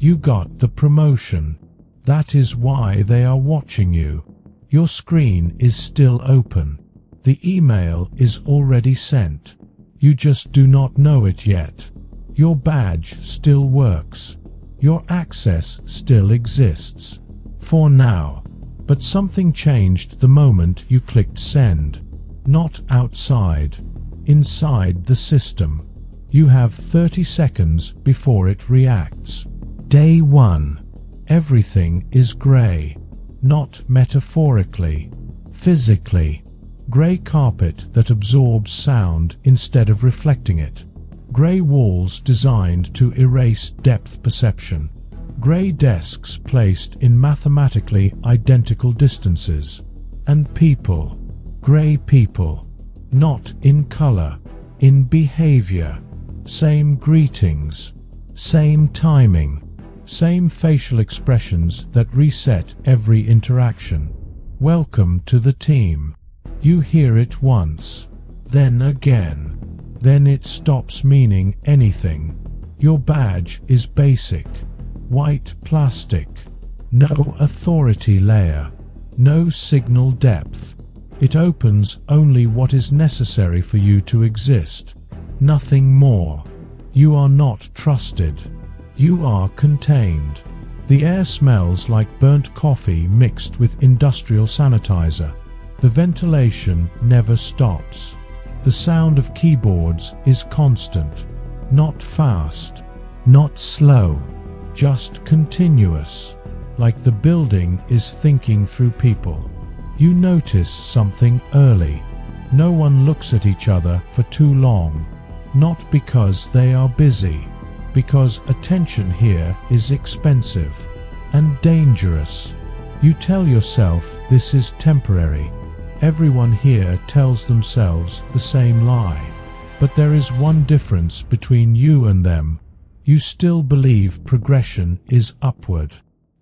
You got the promotion. That is why they are watching you. Your screen is still open. The email is already sent. You just do not know it yet. Your badge still works. Your access still exists. For now. But something changed the moment you clicked send. Not outside. Inside the system. You have 30 seconds before it reacts. Day 1. Everything is grey. Not metaphorically. Physically. Grey carpet that absorbs sound instead of reflecting it. Grey walls designed to erase depth perception. Grey desks placed in mathematically identical distances. And people. Grey people. Not in color. In behavior. Same greetings. Same timing. Same facial expressions that reset every interaction. Welcome to the team. You hear it once. Then again. Then it stops meaning anything. Your badge is basic. White plastic. No authority layer. No signal depth. It opens only what is necessary for you to exist. Nothing more. You are not trusted. You are contained. The air smells like burnt coffee mixed with industrial sanitizer. The ventilation never stops. The sound of keyboards is constant. Not fast. Not slow. Just continuous. Like the building is thinking through people. You notice something early. No one looks at each other for too long. Not because they are busy. Because attention here is expensive and dangerous. You tell yourself this is temporary. Everyone here tells themselves the same lie. But there is one difference between you and them. You still believe progression is upward.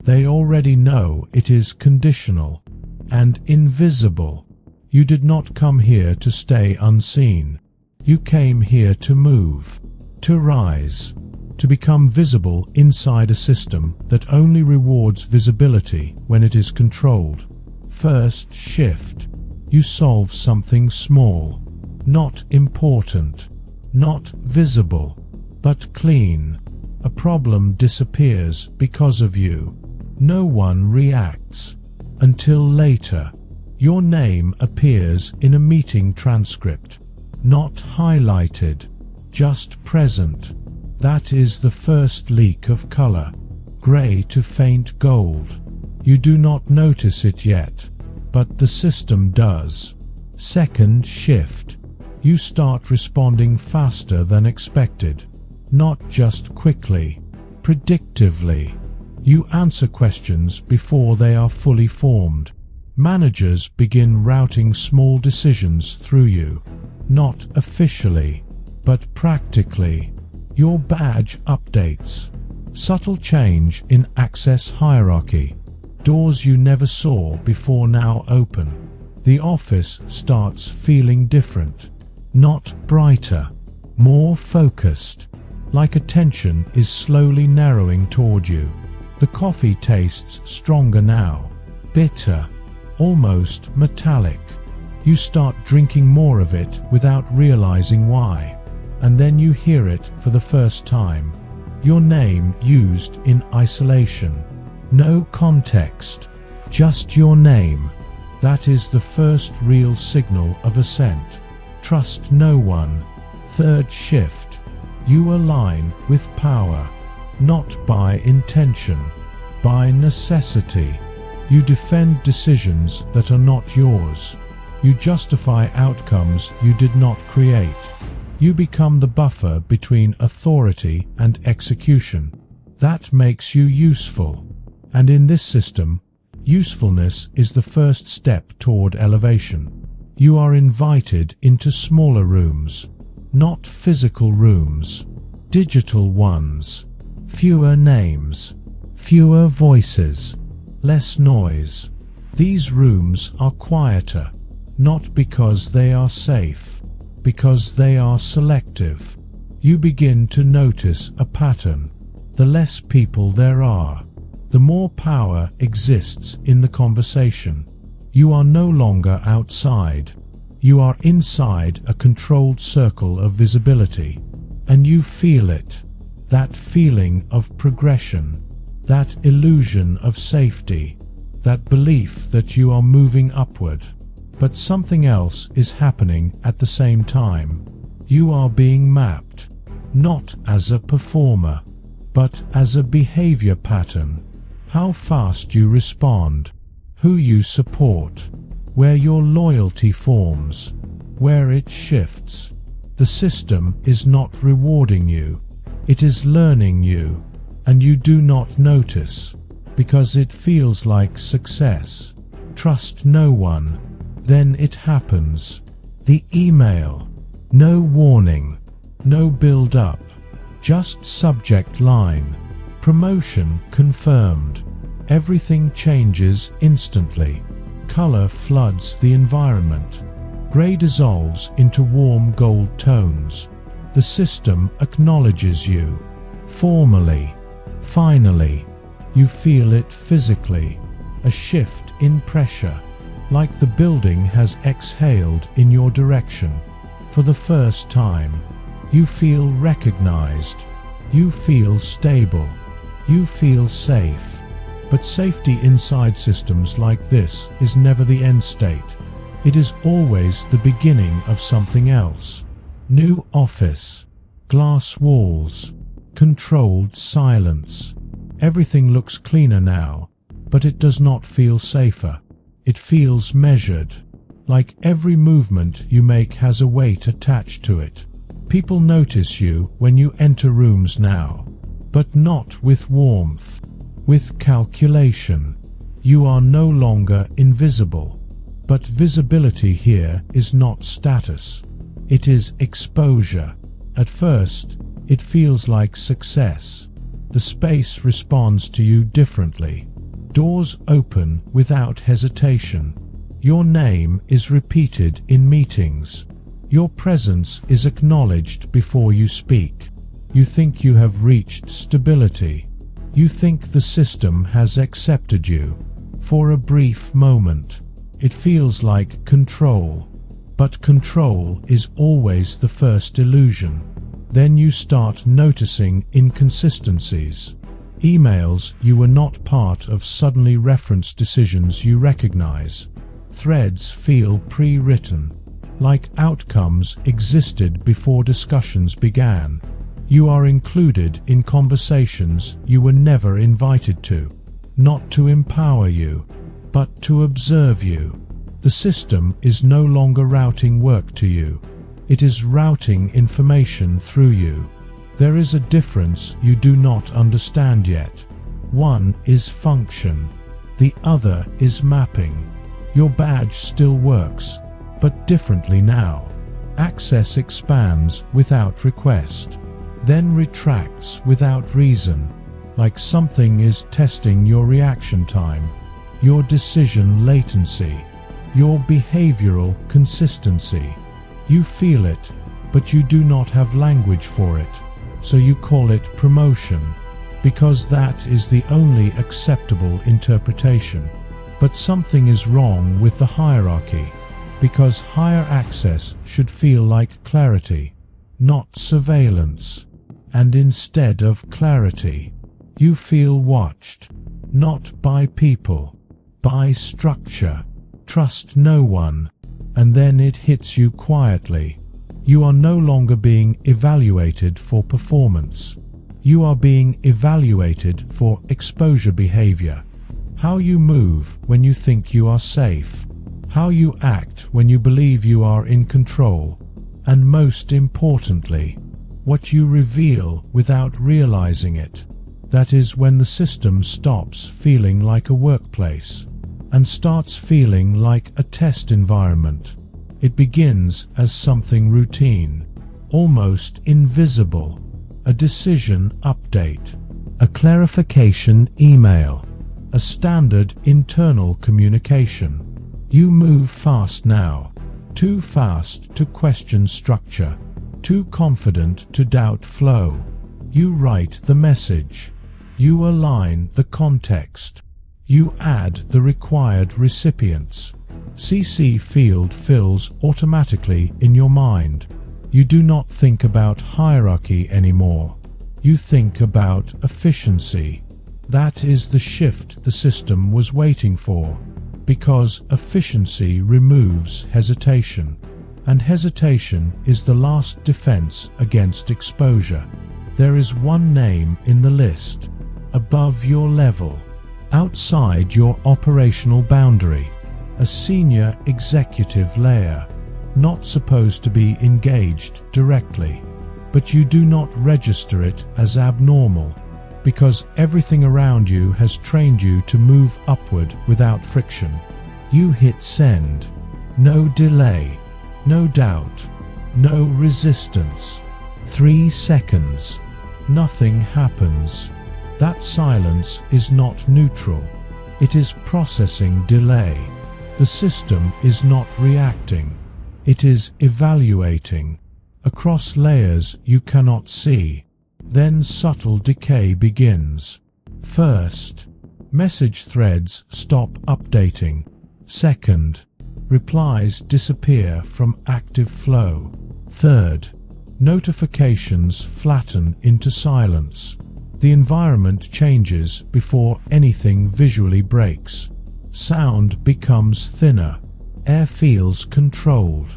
They already know it is conditional and invisible. You did not come here to stay unseen. You came here to move, to rise, to become visible inside a system that only rewards visibility when it is controlled. First shift. You solve something small, not important, not visible, but clean. A problem disappears because of you. No one reacts. Until later. Your name appears in a meeting transcript. Not highlighted, just present. That is the first leak of color. Gray to faint gold. You do not notice it yet, but the system does. Second shift. You start responding faster than expected. Not just quickly, predictively. You answer questions before they are fully formed. Managers begin routing small decisions through you. Not officially, but practically. Your badge updates. Subtle change in access hierarchy. Doors you never saw before now open. The office starts feeling different. Not brighter, more focused. Like attention is slowly narrowing toward you. The coffee tastes stronger now. Bitter, almost metallic. You start drinking more of it without realizing why. And then you hear it for the first time. Your name used in isolation. No context, just your name. That is the first real signal of assent. Trust no one. Third shift. You align with power, not by intention, by necessity. You defend decisions that are not yours. You justify outcomes you did not create. You become the buffer between authority and execution. That makes you useful. And in this system, usefulness is the first step toward elevation. You are invited into smaller rooms, not physical rooms, digital ones. Fewer names, fewer voices, less noise. These rooms are quieter, not because they are safe, because they are selective. You begin to notice a pattern. the less people there are. The more power exists in the conversation. You are no longer outside. You are inside a controlled circle of visibility. And you feel it. That feeling of progression. That illusion of safety. That belief that you are moving upward. But something else is happening at the same time. You are being mapped. Not as a performer, but as a behavior pattern. How fast you respond, who you support, where your loyalty forms, where it shifts. The system is not rewarding you, it is learning you, and you do not notice, because it feels like success. Trust no one, then it happens. The email, no warning, no build-up, just subject line. Promotion confirmed. Everything changes instantly. Color floods the environment. Gray dissolves into warm gold tones. The system acknowledges you. Formally. Finally. You feel it physically. A shift in pressure. Like the building has exhaled in your direction. For the first time. You feel recognized. You feel stable. You feel safe. But safety inside systems like this is never the end state. It is always the beginning of something else. New office. Glass walls. Controlled silence. Everything looks cleaner now, but it does not feel safer. It feels measured. Like every movement you make has a weight attached to it. People notice you when you enter rooms now. But not with warmth, with calculation. You are no longer invisible. But visibility here is not status. It is exposure. At first, it feels like success. The space responds to you differently. Doors open without hesitation. Your name is repeated in meetings. Your presence is acknowledged before you speak. You think you have reached stability. You think the system has accepted you. For a brief moment, it feels like control. But control is always the first illusion. Then you start noticing inconsistencies. Emails you were not part of suddenly reference decisions you recognize. Threads feel pre-written, like outcomes existed before discussions began. You are included in conversations you were never invited to, not to empower you, but to observe you. The system is no longer routing work to you. It is routing information through you. There is a difference you do not understand yet. One is function. The other is mapping. Your badge still works, but differently now. Access expands without request, then retracts without reason, like something is testing your reaction time, your decision latency, your behavioral consistency. You feel it, but you do not have language for it, so you call it promotion, because that is the only acceptable interpretation. But something is wrong with the hierarchy, because higher access should feel like clarity, not surveillance. And instead of clarity, you feel watched, not by people, by structure. Trust no one, and then it hits you quietly. You are no longer being evaluated for performance. You are being evaluated for exposure behavior. How you move when you think you are safe. How you act when you believe you are in control. And most importantly, what you reveal without realizing it. That is when the system stops feeling like a workplace and starts feeling like a test environment. It begins as something routine, almost invisible, a decision update, a clarification email, a standard internal communication. You move fast now, too fast to question structure, too confident to doubt flow. You write the message. You align the context. You add the required recipients. CC field fills automatically in your mind. You do not think about hierarchy anymore. You think about efficiency. That is the shift the system was waiting for, because efficiency removes hesitation, and hesitation is the last defense against exposure. There is one name in the list, above your level, outside your operational boundary, a senior executive layer, not supposed to be engaged directly, but you do not register it as abnormal, because everything around you has trained you to move upward without friction. You hit send. No delay, no doubt, no resistance. 3 seconds. Nothing happens. That silence is not neutral. It is processing delay. The system is not reacting. It is evaluating. Across layers you cannot see. Then subtle decay begins. First, message threads stop updating. Second, replies disappear from active flow. Third, notifications flatten into silence. The environment changes before anything visually breaks. Sound becomes thinner. Air feels controlled,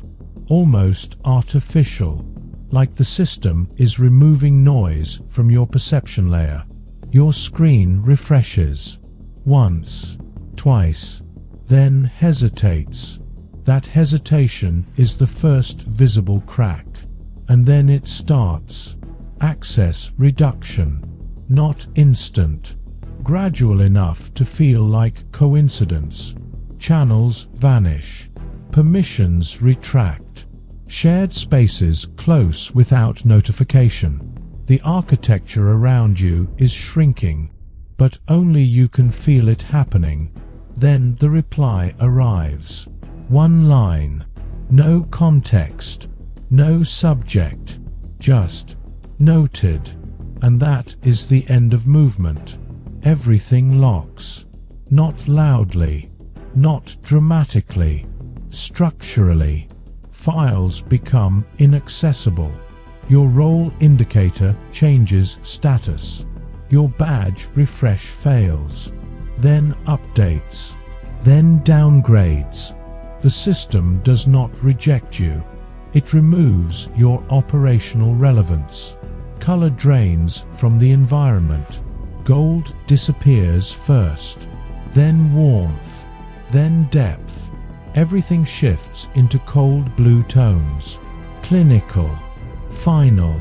almost artificial, like the system is removing noise from your perception layer. Your screen refreshes. Once, twice, then hesitates. That hesitation is the first visible crack. And then it starts. Access reduction. Not instant. Gradual enough to feel like coincidence. Channels vanish. Permissions retract. Shared spaces close without notification. The architecture around you is shrinking, but only you can feel it happening. Then the reply arrives. One line. No context. No subject. Just noted. And that is the end of movement. Everything locks. Not loudly. Not dramatically. Structurally. Files become inaccessible. Your role indicator changes status. Your badge refresh fails. Then updates. Then downgrades. The system does not reject you. It removes your operational relevance. Color drains from the environment. Gold disappears first. Then warmth. Then depth. Everything shifts into cold blue tones. Clinical. Final.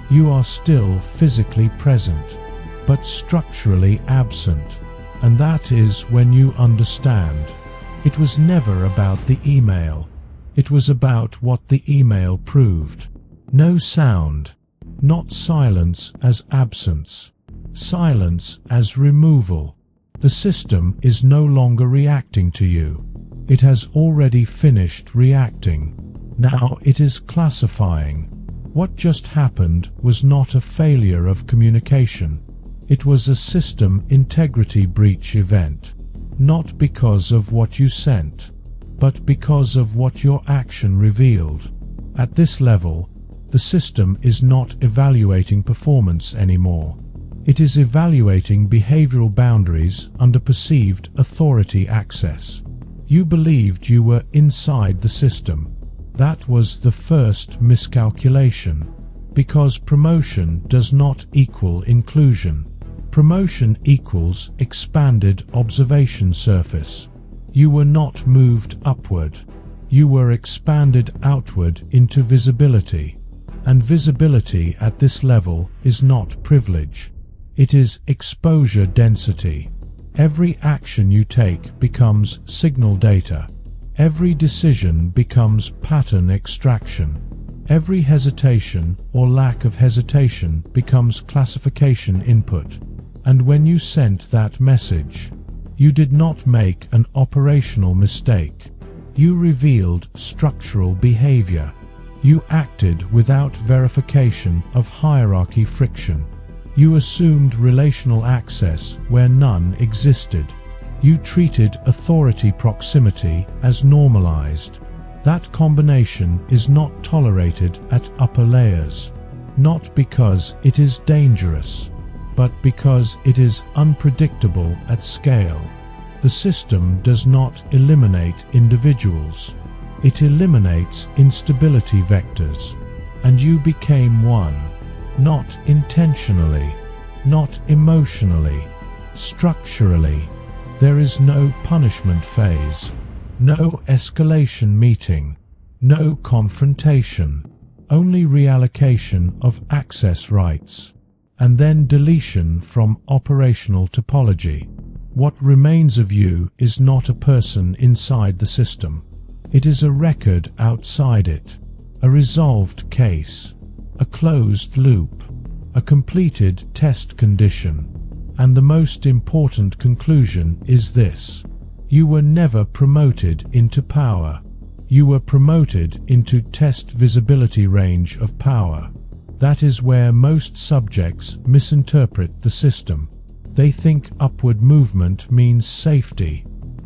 You are still physically present, but structurally absent. And that is when you understand. It was never about the email. It was about what the email proved. No sound. Not silence as absence. Silence as removal. The system is no longer reacting to you. It has already finished reacting. Now it is classifying. What just happened was not a failure of communication. It was a system integrity breach event. Not because of what you sent, but because of what your action revealed. At this level, the system is not evaluating performance anymore. It is evaluating behavioral boundaries under perceived authority access. You believed you were inside the system. That was the first miscalculation, because promotion does not equal inclusion. Promotion equals expanded observation surface. You were not moved upward. You were expanded outward into visibility. And visibility at this level is not privilege. It is exposure density. Every action you take becomes signal data. Every decision becomes pattern extraction. Every hesitation or lack of hesitation becomes classification input. And when you sent that message, you did not make an operational mistake. You revealed structural behavior. You acted without verification of hierarchy friction. You assumed relational access where none existed. You treated authority proximity as normalized. That combination is not tolerated at upper layers, not because it is dangerous, but because it is unpredictable at scale. The system does not eliminate individuals. It eliminates instability vectors, and you became one, not intentionally, not emotionally, structurally. There is no punishment phase, no escalation meeting, no confrontation, only reallocation of access rights, and then deletion from operational topology. What remains of you is not a person inside the system. It is a record outside it, a resolved case, a closed loop, a completed test condition. And the most important conclusion is this: you were never promoted into power. You were promoted into test visibility range of power. That is where most subjects misinterpret the system. They think upward movement means safety,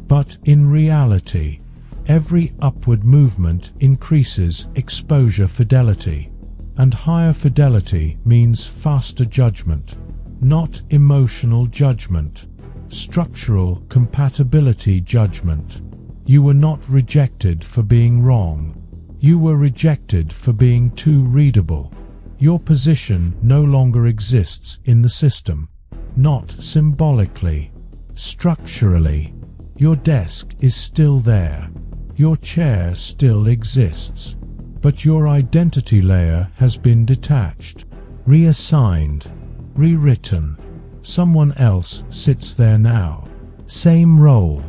but in reality, every upward movement increases exposure fidelity, and higher fidelity means faster judgment, not emotional judgment, structural compatibility judgment. You were not rejected for being wrong. You were rejected for being too readable. Your position no longer exists in the system, not symbolically, structurally. Your desk is still there. Your chair still exists. But your identity layer has been detached, reassigned, rewritten. Someone else sits there now. Same role,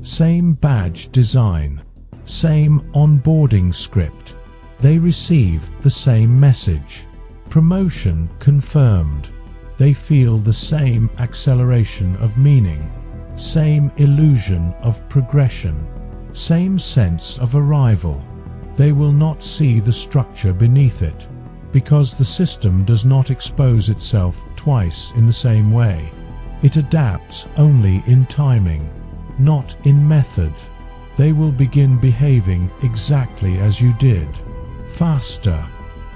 same badge design, same onboarding script. They receive the same message. Promotion confirmed. They feel the same acceleration of meaning, same illusion of progression, same sense of arrival. They will not see the structure beneath it, because the system does not expose itself twice in the same way. It adapts only in timing, not in method. They will begin behaving exactly as you did. Faster,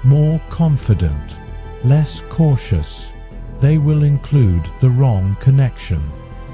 more confident, less cautious. They will include the wrong connection.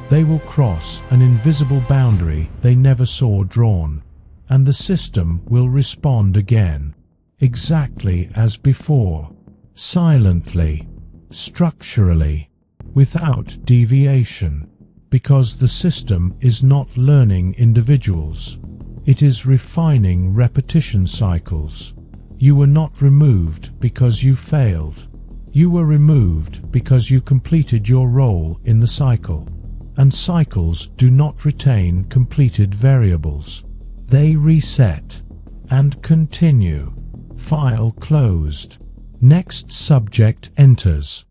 They will cross an invisible boundary they never saw drawn, and the system will respond again, exactly as before, silently, structurally, without deviation, because the system is not learning individuals. It is refining repetition cycles. You were not removed because you failed. You were removed because you completed your role in the cycle. And cycles do not retain completed variables. They reset and continue. File closed. Next subject enters.